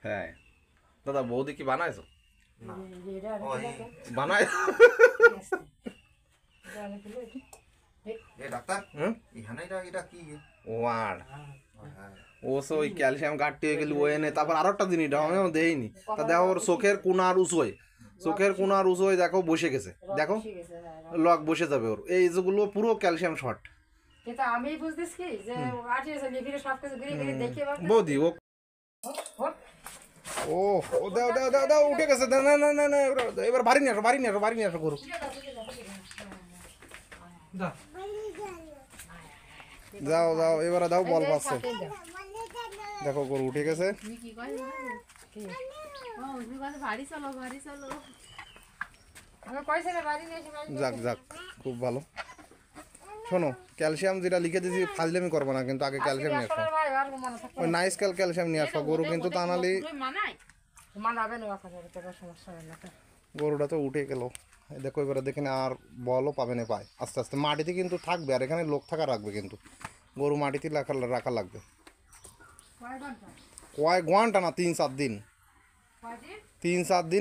হ্যাঁ দাদা বৌদি কি বানাইছো? বানাই ওই ক্যালসিয়াম ঘাটতি হয়ে গেলি ওই এনে তারপর আরো একটা জিনিস আমি দেইনি তা দেখো ওর চোখের কোনার উঁচোয় দেখো বসে গেছে, দেখো লক বসে যাবে ওর এই যেগুলো পুরো ক্যালসিয়াম শর্ট। আমি বুঝতেছি কি যে বৌদি ও ও দাও দাও দাও দাও উঠে গেছে, না না না না এবার বাড়ি নিয়ে আসো গরু। যাও যাও এবারে দাও, বল পাচ্ছে, দেখো গরু উঠে গেছে। যাক যাক খুব ভালো। শোনো ক্যালসিয়াম যেটা লিখে দিয়েছি ফাজলামি করবো না কিন্তু, আগে ক্যালসিয়াম নিয়ে আসো, ওই নাইস ক্যালসিয়াম নিয়ে আসো গরু কিন্তু, তা নাহলে গরুটা তো উঠে গেল। দেখো এবারে দেখে না আর বলও পাবে না পায়, আস্তে আস্তে মাটিতে কিন্তু থাকবে, আর এখানে লোক থাকা রাখবে কিন্তু, গরু মাটিতে রাখা লাগবে কয়েক ঘন্টা না 3-4 দিন 3-4 দিন।